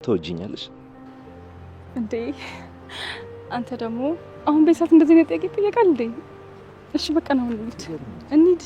ተወጂኛለሽ እንዴ? አንተ ደግሞ አሁን በሰዓት እንደዚህ ነው ጥያቄ ይጠየቃል እንዴ? እሺ በቃ ነው እንሂድ።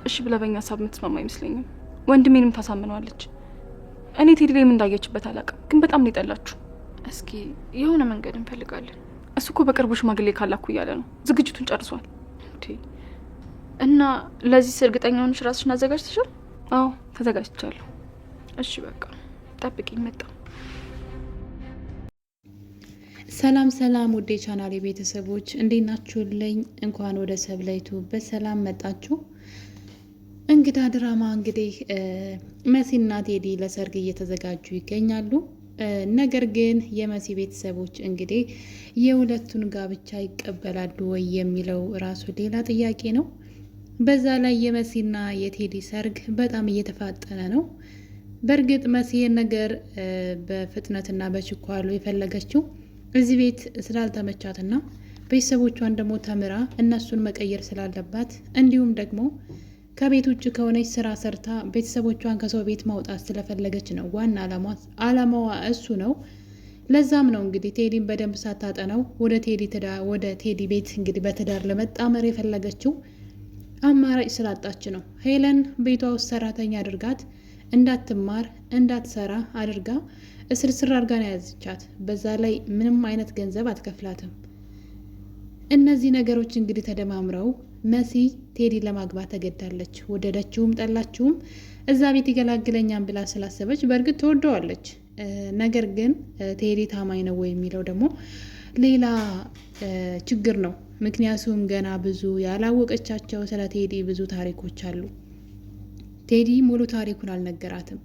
እሺ ብላ በእኛ ሀሳብ የምትስማማ አይመስለኝም። ወንድሜንም ታሳምነዋለች። እኔ ቴዲ ላይ ምን እንዳየችበት አላውቅም፣ ግን በጣም ነው የጠላችሁ። እስኪ የሆነ መንገድ እንፈልጋለን። እሱ እኮ በቅርቡ ሽማግሌ ካላኩ እያለ ነው። ዝግጅቱን ጨርሷል። እና ለዚህ እርግጠኛ ሆነሽ ራስሽን አዘጋጅተሻል? አዎ ተዘጋጅቻለሁ። እሺ በቃ ጠብቂኝ፣ መጣሁ። ሰላም ሰላም፣ ውዴ ቻናሌ ቤተሰቦች እንዴት ናችሁልኝ? እንኳን ወደ ሰብለይቱ በሰላም መጣችሁ። እንግዳ ድራማ እንግዲህ መሲና ቴዲ ለሰርግ እየተዘጋጁ ይገኛሉ። ነገር ግን የመሲ ቤተሰቦች እንግዲህ የሁለቱን ጋብቻ ይቀበላሉ ወይ የሚለው ራሱ ሌላ ጥያቄ ነው። በዛ ላይ የመሲና የቴዲ ሰርግ በጣም እየተፋጠነ ነው። በእርግጥ መሲ ነገር በፍጥነትና በችኳሉ የፈለገችው እዚህ ቤት ስላልተመቻትና ቤተሰቦቿን ደግሞ ተምራ እነሱን መቀየር ስላለባት እንዲሁም ደግሞ ከቤት ውጭ ከሆነች ስራ ሰርታ ቤተሰቦቿን ከሰው ቤት ማውጣት ስለፈለገች ነው። ዋና አላማዋ እሱ ነው። ለዛም ነው እንግዲህ ቴዲን በደንብ ሳታጠነው ወደ ቴዲ ቤት እንግዲህ በትዳር ለመጣመር የፈለገችው። አማራጭ ስላጣች ነው። ሄለን ቤቷ ውስጥ ሰራተኛ አድርጋት እንዳትማር እንዳትሰራ አድርጋ እስርስር አድርጋ ነው ያዘቻት። በዛ ላይ ምንም አይነት ገንዘብ አትከፍላትም። እነዚህ ነገሮች እንግዲህ ተደማምረው መሲ ቴዲ ለማግባት ተገዳለች። ወደደችውም ጠላችውም እዛ ቤት ይገላግለኛም ብላ ስላሰበች በእርግጥ ትወደዋለች። ነገር ግን ቴዲ ታማኝ ነው ወይ የሚለው ደግሞ ሌላ ችግር ነው። ምክንያቱም ገና ብዙ ያላወቀቻቸው ስለ ቴዲ ብዙ ታሪኮች አሉ። ቴዲ ሙሉ ታሪኩን አልነገራትም።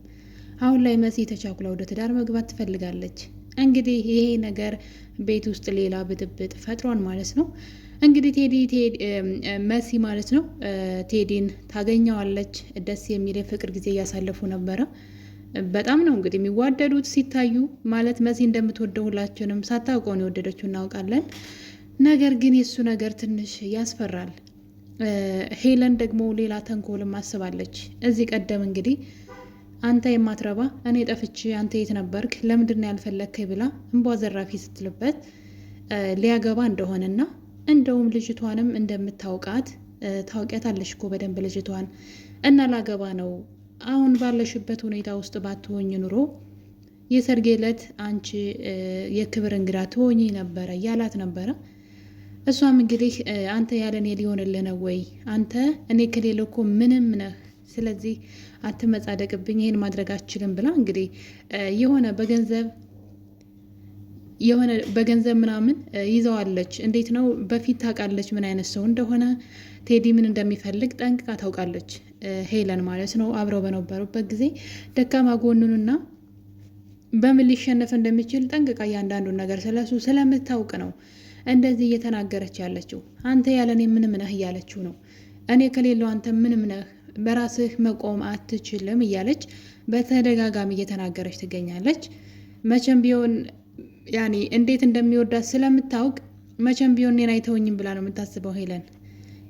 አሁን ላይ መሲ ተቻኩላ ወደ ትዳር መግባት ትፈልጋለች። እንግዲህ ይሄ ነገር ቤት ውስጥ ሌላ ብጥብጥ ፈጥሯን ማለት ነው። እንግዲህ መሲ ማለት ነው ቴዲን ታገኘዋለች። ደስ የሚል የፍቅር ጊዜ እያሳለፉ ነበረ። በጣም ነው እንግዲህ የሚዋደዱት ሲታዩ። ማለት መሲ እንደምትወደው ሁላችንም ሳታውቀው ነው የወደደችው እናውቃለን። ነገር ግን የእሱ ነገር ትንሽ ያስፈራል። ሄለን ደግሞ ሌላ ተንኮልም አስባለች። እዚህ ቀደም እንግዲህ አንተ የማትረባ እኔ ጠፍቼ አንተ የት ነበርክ ለምንድን ያልፈለግከኝ ብላ እንቧ ዘራፊ ስትልበት ሊያገባ እንደሆነና እንደውም ልጅቷንም እንደምታውቃት ታውቂያታለሽ እኮ በደንብ ልጅቷን እና ላገባ ነው አሁን ባለሽበት ሁኔታ ውስጥ ባትሆኝ ኑሮ የሰርጌ ዕለት አንቺ የክብር እንግዳ ትሆኚ ነበረ ያላት ነበረ። እሷም እንግዲህ አንተ ያለኔ ሊሆንልህ ነው ወይ? አንተ እኔ ከሌለ እኮ ምንም ነህ። ስለዚህ አትመጻደቅብኝ፣ ይሄን ማድረግ አትችልም ብላ እንግዲህ የሆነ በገንዘብ ምናምን ይዘዋለች። እንዴት ነው በፊት ታውቃለች ምን አይነት ሰው እንደሆነ፣ ቴዲ ምን እንደሚፈልግ ጠንቅቃ ታውቃለች። ሄለን ማለት ነው። አብረው በነበሩበት ጊዜ ደካማ ጎኑንና በምን ሊሸነፍ እንደሚችል ጠንቅቃ እያንዳንዱን ነገር ስለሱ ስለምታውቅ ነው እንደዚህ እየተናገረች ያለችው። አንተ ያለኔ ምንም ነህ እያለችው ነው። እኔ ከሌለው አንተ ምንም ነህ፣ በራስህ መቆም አትችልም እያለች በተደጋጋሚ እየተናገረች ትገኛለች። መቼም ቢሆን ያኔ እንዴት እንደሚወዳት ስለምታውቅ መቼም ቢሆን እኔን አይተውኝም ብላ ነው የምታስበው ሄለን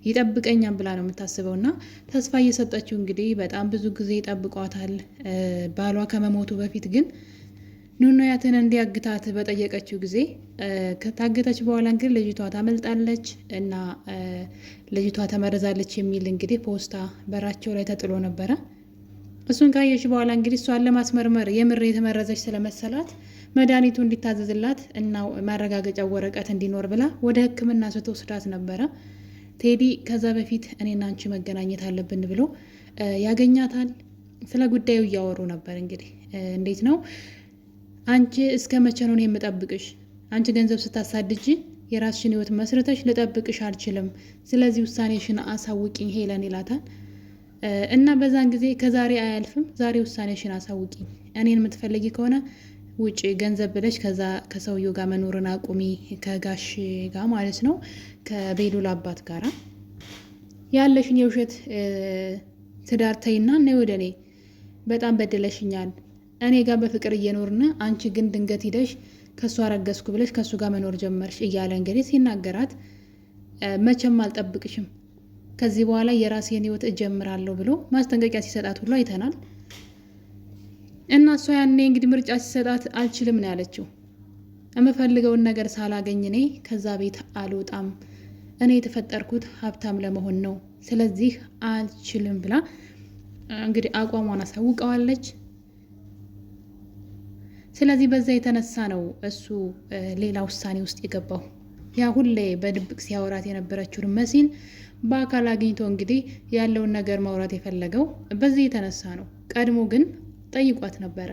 ይጠብቀኛም ብላ ነው የምታስበው። እና ተስፋ እየሰጠችው እንግዲህ በጣም ብዙ ጊዜ ይጠብቋታል። ባሏ ከመሞቱ በፊት ግን ኑኑያትን እንዲያግታት በጠየቀችው ጊዜ ከታገተች በኋላ እንግዲህ ልጅቷ ታመልጣለች እና ልጅቷ ተመረዛለች የሚል እንግዲህ ፖስታ በራቸው ላይ ተጥሎ ነበረ። እሱን ካየች በኋላ እንግዲህ እሷን ለማስመርመር የምር የተመረዘች ስለመሰላት መድኃኒቱ እንዲታዘዝላት እና ማረጋገጫ ወረቀት እንዲኖር ብላ ወደ ሕክምና ስትወስዳት ነበረ። ቴዲ ከዛ በፊት እኔና አንቺ መገናኘት አለብን ብሎ ያገኛታል። ስለ ጉዳዩ እያወሩ ነበር። እንግዲህ እንዴት ነው አንቺ እስከ መቼ ነው የምጠብቅሽ? አንቺ ገንዘብ ስታሳድጂ የራስሽን ህይወት መስርተሽ ልጠብቅሽ አልችልም። ስለዚህ ውሳኔሽን አሳውቂኝ ሄለን ይላታል። እና በዛን ጊዜ ከዛሬ አያልፍም፣ ዛሬ ውሳኔሽን አሳውቂኝ። እኔን የምትፈልጊ ከሆነ ውጭ ገንዘብ ብለሽ ከዛ ከሰውየው ጋር መኖርን አቁሚ፣ ከጋሽ ጋር ማለት ነው፣ ከቤሉል አባት ጋር ያለሽን የውሸት ትዳር ተይና ነይ ወደ እኔ። በጣም በደለሽኛል። እኔ ጋር በፍቅር እየኖርን አንቺ ግን ድንገት ሂደሽ ከእሱ አረገዝኩ ብለሽ ከእሱ ጋር መኖር ጀመርሽ እያለ እንግዲህ ሲናገራት መቼም አልጠብቅሽም፣ ከዚህ በኋላ የራሴን ህይወት እጀምራለሁ ብሎ ማስጠንቀቂያ ሲሰጣት ሁሉ አይተናል። እና እሷ ያኔ እንግዲህ ምርጫ ሲሰጣት አልችልም ነው ያለችው። የምፈልገውን ነገር ሳላገኝ እኔ ከዛ ቤት አልወጣም፣ እኔ የተፈጠርኩት ሀብታም ለመሆን ነው፣ ስለዚህ አልችልም ብላ እንግዲህ አቋሟን አሳውቀዋለች። ስለዚህ በዛ የተነሳ ነው እሱ ሌላ ውሳኔ ውስጥ የገባው። ያ ሁሌ በድብቅ ሲያወራት የነበረችውን መሲን በአካል አግኝቶ እንግዲህ ያለውን ነገር ማውራት የፈለገው በዚህ የተነሳ ነው። ቀድሞ ግን ጠይቋት ነበረ።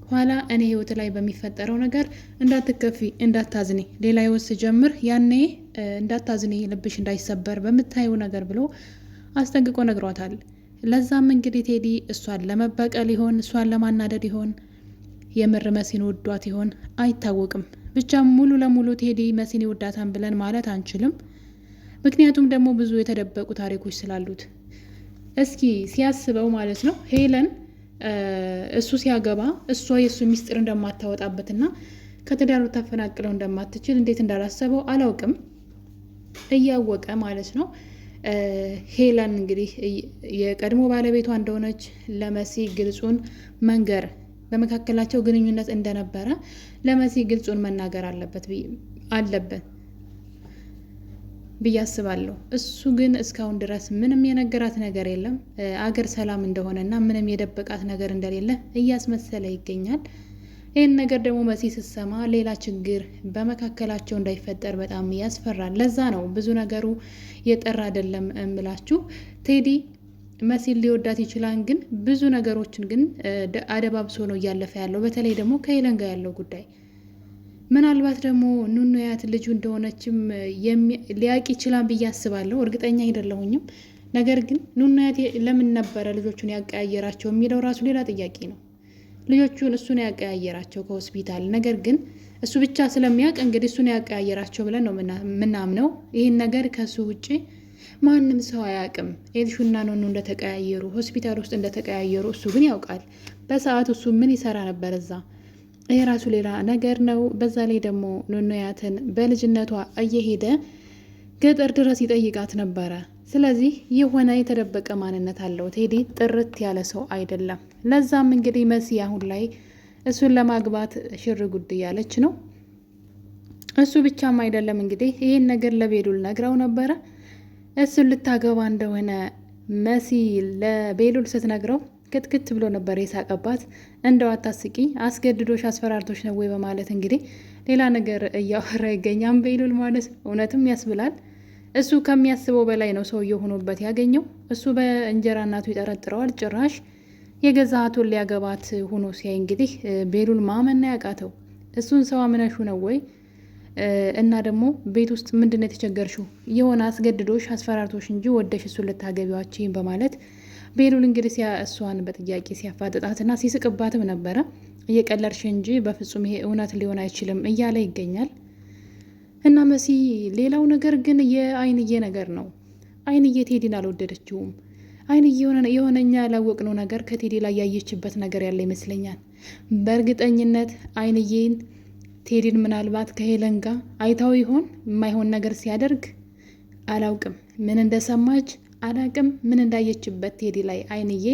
ኋላ እኔ ህይወት ላይ በሚፈጠረው ነገር እንዳትከፊ፣ እንዳታዝኒ፣ ሌላ ህይወት ስጀምር ያኔ እንዳታዝኒ፣ ልብሽ እንዳይሰበር በምታየው ነገር ብሎ አስጠንቅቆ ነግሯታል። ለዛም እንግዲህ ቴዲ እሷን ለመበቀል ይሆን እሷን ለማናደድ ይሆን የምር መሲን ወዷት ይሆን አይታወቅም። ብቻ ሙሉ ለሙሉ ቴዲ መሲን ይወዳታን ብለን ማለት አንችልም። ምክንያቱም ደግሞ ብዙ የተደበቁ ታሪኮች ስላሉት። እስኪ ሲያስበው ማለት ነው ሄለን እሱ ሲያገባ እሷ የእሱ ሚስጥር እንደማታወጣበትና ከትዳሩ ታፈናቅለው እንደማትችል እንዴት እንዳላሰበው አላውቅም። እያወቀ ማለት ነው ሄለን እንግዲህ የቀድሞ ባለቤቷ እንደሆነች ለመሲ ግልጹን መንገር፣ በመካከላቸው ግንኙነት እንደነበረ ለመሲ ግልጹን መናገር አለበት ብዬ አስባለሁ። እሱ ግን እስካሁን ድረስ ምንም የነገራት ነገር የለም። አገር ሰላም እንደሆነና ምንም የደበቃት ነገር እንደሌለ እያስመሰለ ይገኛል። ይህን ነገር ደግሞ መሲ ስትሰማ ሌላ ችግር በመካከላቸው እንዳይፈጠር በጣም ያስፈራል። ለዛ ነው ብዙ ነገሩ የጠራ አይደለም እምላችሁ። ቴዲ መሲን ሊወዳት ይችላል፣ ግን ብዙ ነገሮችን ግን አደባብሶ ነው እያለፈ ያለው። በተለይ ደግሞ ከሄለን ጋር ያለው ጉዳይ ምናልባት ደግሞ ኑኑያት ልጁ እንደሆነችም ሊያውቅ ይችላል ብዬ አስባለሁ። እርግጠኛ አይደለሁኝም። ነገር ግን ኑኑያት ለምን ነበረ ልጆቹን ያቀያየራቸው የሚለው ራሱ ሌላ ጥያቄ ነው። ልጆቹን እሱን ያቀያየራቸው ከሆስፒታል። ነገር ግን እሱ ብቻ ስለሚያውቅ እንግዲህ እሱን ያቀያየራቸው ብለን ነው ምናምነው። ይህን ነገር ከእሱ ውጭ ማንም ሰው አያውቅም። ኤልሹና ኑኑ እንደተቀያየሩ ሆስፒታል ውስጥ እንደተቀያየሩ እሱ ግን ያውቃል። በሰዓቱ እሱ ምን ይሰራ ነበር እዛ? ይሄ ራሱ ሌላ ነገር ነው። በዛ ላይ ደግሞ ኑኑያትን በልጅነቷ እየሄደ ገጠር ድረስ ይጠይቃት ነበረ። ስለዚህ የሆነ የተደበቀ ማንነት አለው። ቴዲ ጥርት ያለ ሰው አይደለም። ለዛም እንግዲህ መሲ አሁን ላይ እሱን ለማግባት ሽር ጉድ ያለች ነው። እሱ ብቻም አይደለም እንግዲህ ይህን ነገር ለቤሉል ነግረው ነበረ። እሱን ልታገባ እንደሆነ መሲ ለቤሉል ስትነግረው ክትክት ብሎ ነበር የሳቀባት። እንደው አታስቂ፣ አስገድዶሽ አስፈራርቶች ነው ወይ በማለት እንግዲህ ሌላ ነገር እያወራ ይገኛል ቤሉል ማለት ነው። እውነትም ያስብላል። እሱ ከሚያስበው በላይ ነው ሰውየው ሆኖበት ያገኘው። እሱ በእንጀራ እናቱ ይጠረጥረዋል። ጭራሽ የገዛ እህቱን ሊያገባት ሆኖ ሲያይ እንግዲህ ቤሉል ማመን ያቃተው። እሱን ሰው አምነሹ ነው ወይ? እና ደግሞ ቤት ውስጥ ምንድነው የተቸገርሽው? የሆነ አስገድዶሽ አስፈራርቶሽ እንጂ ወደሽ እሱን ልታገቢዋችኝ በማለት ቤሉል እንግዲህ እሷን በጥያቄ ሲያፋጥጣትና ሲስቅባትም ነበረ። እየቀለድሽ እንጂ በፍጹም ይሄ እውነት ሊሆን አይችልም እያለ ይገኛል። እና መሲ ሌላው ነገር ግን የአይንዬ ነገር ነው። አይንዬ ቴዲን አልወደደችውም። አይንዬ የሆነኛ ያላወቅነው ነገር ከቴዲ ላይ ያየችበት ነገር ያለ ይመስለኛል። በእርግጠኝነት አይንዬን ቴዲን ምናልባት ከሄለን ጋር አይታው ይሆን የማይሆን ነገር ሲያደርግ አላውቅም። ምን እንደሰማች አላውቅም፣ ምን እንዳየችበት ቴዲ ላይ አይንዬ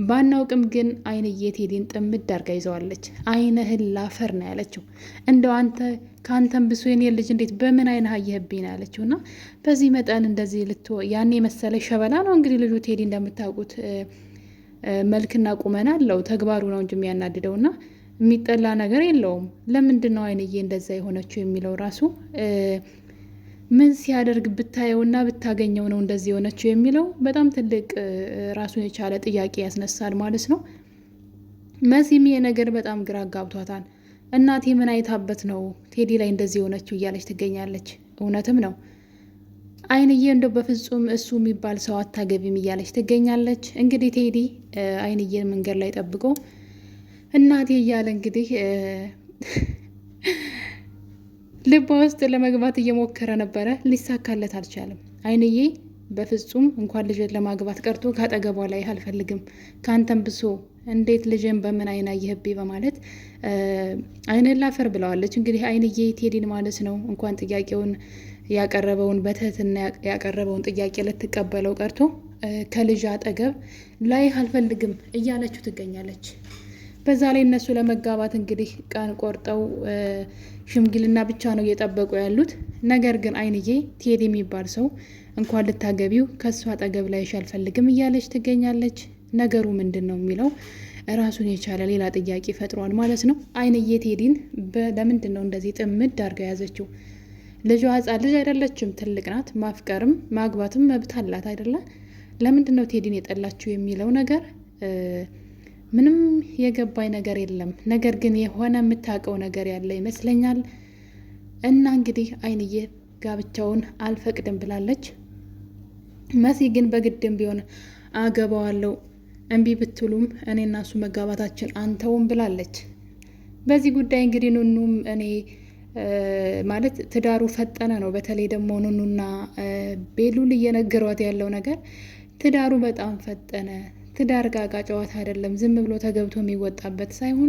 ባናውቅም፣ ግን አይንዬ ቴዲን ጥምድ አርጋ ይዘዋለች። አይንህን ላፈር ነው ያለችው። እንደው አንተ ከአንተም ብሶ የኔ ልጅ እንዴት በምን አይነት አየህብኝ ነው ያለችው። እና በዚህ መጠን እንደዚህ ያኔ መሰለ ሸበላ ነው እንግዲህ ልጁ ቴዲ እንደምታውቁት መልክና ቁመና አለው። ተግባሩ ነው እንጂ የሚያናድደው እና የሚጠላ ነገር የለውም። ለምንድን ነው አይንዬ እንደዛ የሆነችው የሚለው ራሱ ምን ሲያደርግ ብታየውና ብታገኘው ነው እንደዚህ የሆነችው የሚለው በጣም ትልቅ ራሱን የቻለ ጥያቄ ያስነሳል ማለት ነው። መሲም ይሄ ነገር በጣም ግራ ጋብቷታል። እናቴ ምን አይታበት ነው ቴዲ ላይ እንደዚህ የሆነችው እያለች ትገኛለች። እውነትም ነው አይንዬ እንደው በፍጹም እሱ የሚባል ሰው አታገቢም እያለች ትገኛለች። እንግዲህ ቴዲ አይንዬን መንገድ ላይ ጠብቆ እናቴ እያለ እንግዲህ ልቧ ውስጥ ለመግባት እየሞከረ ነበረ። ሊሳካለት አልቻለም። አይንዬ በፍጹም እንኳን ልጅን ለማግባት ቀርቶ ካጠገቧ ላይ አልፈልግም፣ ከአንተም ብሶ እንዴት ልጅን በምን አይን አየህብኝ በማለት አይንን ላፈር ብለዋለች። እንግዲህ አይንዬ ቴዲን ማለት ነው እንኳን ጥያቄውን ያቀረበውን በትህትና ያቀረበውን ጥያቄ ልትቀበለው ቀርቶ ከልጅ አጠገብ ላይ አልፈልግም እያለችው ትገኛለች። በዛ ላይ እነሱ ለመጋባት እንግዲህ ቀን ቆርጠው ሽምግልና ብቻ ነው እየጠበቁ ያሉት። ነገር ግን አይንዬ ቴዲ የሚባል ሰው እንኳን ልታገቢው ከእሱ አጠገብ ላይሽ አልፈልግም እያለች ትገኛለች። ነገሩ ምንድን ነው የሚለው ራሱን የቻለ ሌላ ጥያቄ ፈጥሯል ማለት ነው። አይንዬ ቴዲን ለምንድን ነው እንደዚህ ጥምድ አድርጋ ያዘችው? ልጇ ሕፃን ልጅ አይደለችም፣ ትልቅ ናት። ማፍቀርም ማግባትም መብት አላት አይደለ? ለምንድን ነው ቴዲን የጠላችው የሚለው ነገር ምንም የገባኝ ነገር የለም። ነገር ግን የሆነ የምታውቀው ነገር ያለ ይመስለኛል። እና እንግዲህ አይንዬ ጋብቻውን አልፈቅድም ብላለች። መሲ ግን በግድም ቢሆን አገባዋለሁ እምቢ ብትሉም እኔ እና እሱ መጋባታችን አንተውም ብላለች። በዚህ ጉዳይ እንግዲህ ኑኑም እኔ ማለት ትዳሩ ፈጠነ ነው። በተለይ ደግሞ ኑኑና ቤሉል እየነገሯት ያለው ነገር ትዳሩ በጣም ፈጠነ። ትዳር ጋጋ ጨዋታ አይደለም፣ ዝም ብሎ ተገብቶ የሚወጣበት ሳይሆን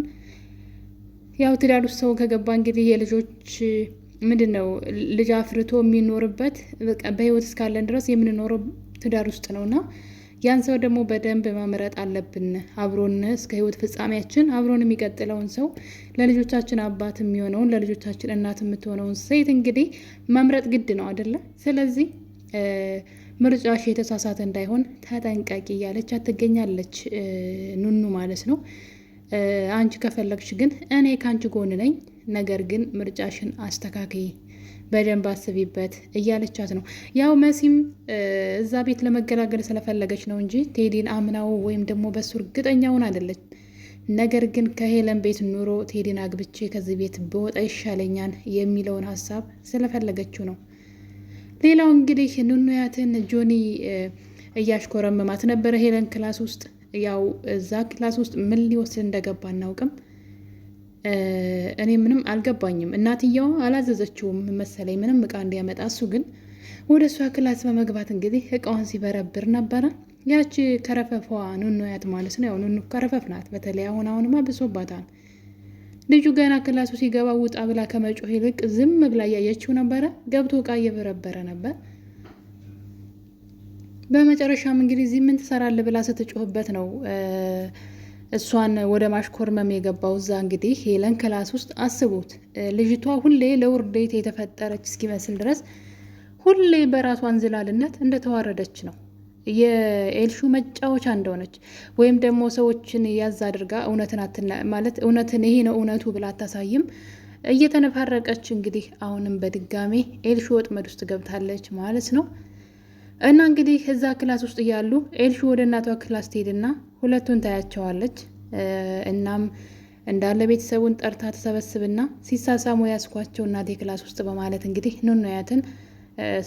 ያው ትዳር ውስጥ ሰው ከገባ እንግዲህ የልጆች ምንድን ነው ልጅ አፍርቶ የሚኖርበት በህይወት እስካለን ድረስ የምንኖረው ትዳር ውስጥ ነው እና ያን ሰው ደግሞ በደንብ መምረጥ አለብን። አብሮን እስከ ህይወት ፍጻሜያችን አብሮን የሚቀጥለውን ሰው ለልጆቻችን አባት የሚሆነውን ለልጆቻችን እናት የምትሆነውን ሴት እንግዲህ መምረጥ ግድ ነው አይደለ? ስለዚህ ምርጫሽ የተሳሳተ እንዳይሆን ተጠንቀቂ እያለች ትገኛለች ኑኑ ማለት ነው። አንቺ ከፈለግሽ ግን እኔ ከአንቺ ጎን ነኝ፣ ነገር ግን ምርጫሽን አስተካክይ፣ በደንብ አስቢበት እያለቻት ነው። ያው መሲም እዛ ቤት ለመገላገል ስለፈለገች ነው እንጂ ቴዲን አምናው ወይም ደግሞ በሱ እርግጠኛውን አይደለች። ነገር ግን ከሄለን ቤት ኑሮ ቴዲን አግብቼ ከዚህ ቤት በወጣ ይሻለኛል የሚለውን ሀሳብ ስለፈለገችው ነው። ሌላው እንግዲህ ኑኑያትን ጆኒ እያሽኮረመማት ነበረ ሄለን ክላስ ውስጥ። ያው እዛ ክላስ ውስጥ ምን ሊወስድ እንደገባ አናውቅም። እኔ ምንም አልገባኝም። እናትየዋ አላዘዘችውም መሰለኝ ምንም እቃ እንዲያመጣ። እሱ ግን ወደ እሷ ክላስ በመግባት እንግዲህ እቃዋን ሲበረብር ነበረ። ያቺ ከረፈፏ ኑኑያት ማለት ነው። ያው ኑኑ ከረፈፍ ናት። በተለይ አሁንማ ብሶባታል። ልጁ ገና ክላሱ ሲገባ ውጣ ብላ ከመጮህ ይልቅ ዝም ብላ እያየችው ነበረ። ገብቶ እቃ እየበረበረ ነበር። በመጨረሻም እንግዲህ እዚህ ምን ትሰራለህ ብላ ስትጮህበት ነው እሷን ወደ ማሽኮርመም የገባው። እዛ እንግዲህ ሄለን ክላስ ውስጥ አስቡት፣ ልጅቷ ሁሌ ለውርዴት የተፈጠረች እስኪመስል ድረስ ሁሌ በራሷ እንዝላልነት እንደተዋረደች ነው፣ የኤልሹ መጫወቻ እንደሆነች ወይም ደግሞ ሰዎችን ያዝ አድርጋ እውነትን ይሄ ነው እውነቱ ብላ አታሳይም። እየተነፋረቀች እንግዲህ አሁንም በድጋሜ ኤልሹ ወጥመድ ውስጥ ገብታለች ማለት ነው። እና እንግዲህ እዛ ክላስ ውስጥ እያሉ ኤልሹ ወደ እናቷ ክላስ ትሄድና ሁለቱን ታያቸዋለች። እናም እንዳለ ቤተሰቡን ጠርታ ተሰበስብና ሲሳሳሙ ያስኳቸው እናቴ ክላስ ውስጥ በማለት እንግዲህ ኑኑያትን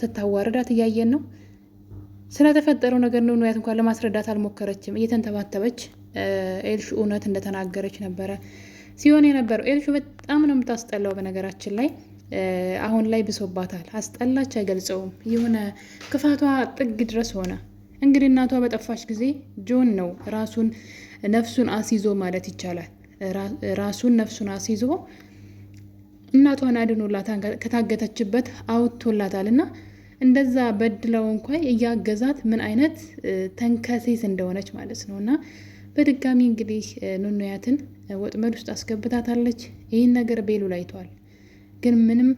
ስታዋርዳት እያየን ነው። ስለተፈጠረው ነገር ኑኑያት እንኳን ለማስረዳት አልሞከረችም። እየተንተባተበች ኤልሹ እውነት እንደተናገረች ነበረ ሲሆን የነበረው። ኤልሹ በጣም ነው የምታስጠላው በነገራችን ላይ አሁን ላይ ብሶባታል። አስጠላች አይገልጸውም። የሆነ ክፋቷ ጥግ ድረስ ሆነ። እንግዲህ እናቷ በጠፋች ጊዜ ጆን ነው ራሱን ነፍሱን አስይዞ ማለት ይቻላል ራሱን ነፍሱን አስይዞ እናቷን አድኖላታን ከታገተችበት አውጥቶላታል። እና እንደዛ በድለው እንኳን እያገዛት ምን አይነት ተንከሴስ እንደሆነች ማለት ነው። እና በድጋሚ እንግዲህ ኑኑያትን ወጥመድ ውስጥ አስገብታታለች። ይህን ነገር ቤሉል አይቷል። ግን ምንም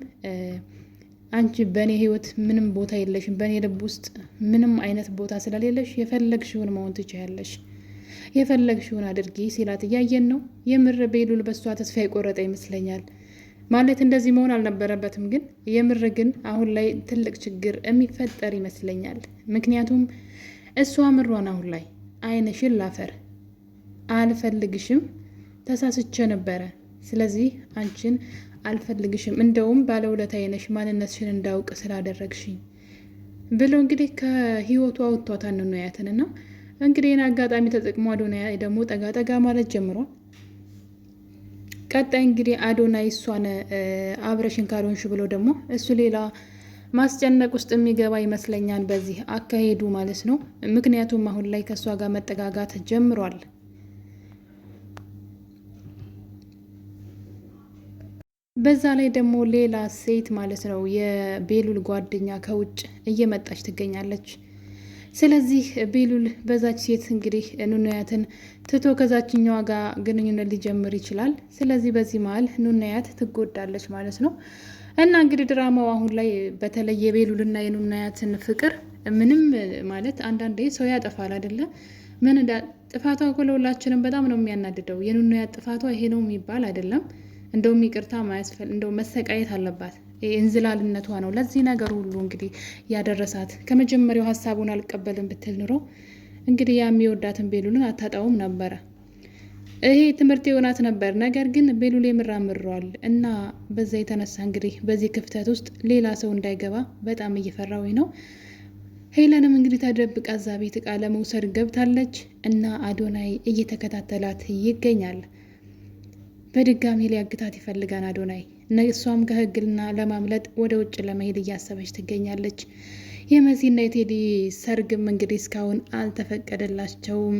አንቺ በእኔ ህይወት ምንም ቦታ የለሽም፣ በእኔ ልብ ውስጥ ምንም አይነት ቦታ ስለሌለሽ የፈለግሽውን መሆን ትችያለሽ፣ የፈለግሽውን አድርጊ ሲላት እያየን ነው። የምር ቤሉል በሷ ተስፋ የቆረጠ ይመስለኛል። ማለት እንደዚህ መሆን አልነበረበትም። ግን የምር ግን አሁን ላይ ትልቅ ችግር የሚፈጠር ይመስለኛል። ምክንያቱም እሷ ምሯን አሁን ላይ አይንሽን ላፈር አልፈልግሽም፣ ተሳስቼ ነበረ፣ ስለዚህ አንቺን አልፈልግሽም፣ እንደውም ባለውለታዬ ነሽ ማንነትሽን እንዳውቅ ስላደረግሽኝ ብሎ እንግዲህ ከህይወቱ አውጥቷታል ኑኑያትን። እና እንግዲህ ይህን አጋጣሚ ተጠቅሞ አዶናይ ደግሞ ጠጋ ጠጋ ማለት ጀምሯል። ቀጣይ እንግዲህ አዶናይ እሷን አብረሽን ካልሆንሽ ብሎ ደግሞ እሱ ሌላ ማስጨነቅ ውስጥ የሚገባ ይመስለኛል በዚህ አካሄዱ ማለት ነው። ምክንያቱም አሁን ላይ ከእሷ ጋር መጠጋጋት ጀምሯል። በዛ ላይ ደግሞ ሌላ ሴት ማለት ነው የቤሉል ጓደኛ ከውጭ እየመጣች ትገኛለች። ስለዚህ ቤሉል በዛች ሴት እንግዲህ ኑኑያትን ትቶ ከዛችኛዋ ጋር ግንኙነት ሊጀምር ይችላል። ስለዚህ በዚህ መሀል ኑኑያት ትጎዳለች ማለት ነው። እና እንግዲህ ድራማው አሁን ላይ በተለይ የቤሉልና የኑኑያትን ፍቅር ምንም ማለት አንዳንዴ ሰው ያጠፋል አይደለ? ምን ጥፋቷ እኮ ለሁላችንም በጣም ነው የሚያናድደው። የኑኑያት ጥፋቷ ይሄ ነው የሚባል አይደለም። እንደውም ይቅርታ እንደው መሰቃየት አለባት። እንዝላልነቷ ነው ለዚህ ነገር ሁሉ እንግዲህ ያደረሳት። ከመጀመሪያው ሀሳቡን አልቀበልም ብትል ኑሮ እንግዲህ ያ የሚወዳትን ቤሉልን አታጣውም ነበረ። ይሄ ትምህርት የሆናት ነበር። ነገር ግን ቤሉል የምራምረዋል እና በዛ የተነሳ እንግዲህ በዚህ ክፍተት ውስጥ ሌላ ሰው እንዳይገባ በጣም እየፈራሁኝ ነው። ሄለንም እንግዲህ ተደብቃ እዛ ቤት እቃ ለመውሰድ ገብታለች እና አዶናይ እየተከታተላት ይገኛል። በድጋሚ ሊያግታት ይፈልጋል አዶናይ። እሷም ከህግና ለማምለጥ ወደ ውጭ ለመሄድ እያሰበች ትገኛለች። የመሲና የቴዲ ሰርግም እንግዲህ እስካሁን አልተፈቀደላቸውም።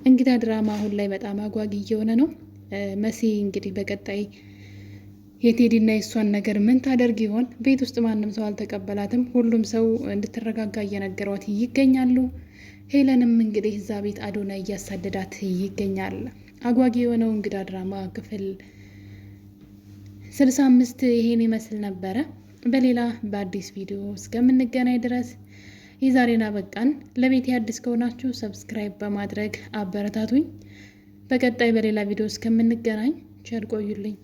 እንግዳ ድራማ አሁን ላይ በጣም አጓጊ እየሆነ ነው። መሲ እንግዲህ በቀጣይ የቴዲና የእሷን ነገር ምን ታደርግ ይሆን? ቤት ውስጥ ማንም ሰው አልተቀበላትም። ሁሉም ሰው እንድትረጋጋ እየነገሯት ይገኛሉ። ሄለንም እንግዲህ እዛ ቤት አዶናይ እያሳደዳት ይገኛል። አጓጊ የሆነው እንግዳ ድራማ ክፍል 65 ይሄን ይመስል ነበረ። በሌላ በአዲስ ቪዲዮ እስከምንገናኝ ድረስ የዛሬን አበቃን። ለቤት አዲስ ከሆናችሁ ሰብስክራይብ በማድረግ አበረታቱኝ። በቀጣይ በሌላ ቪዲዮ እስከምንገናኝ ቸር ቆዩልኝ።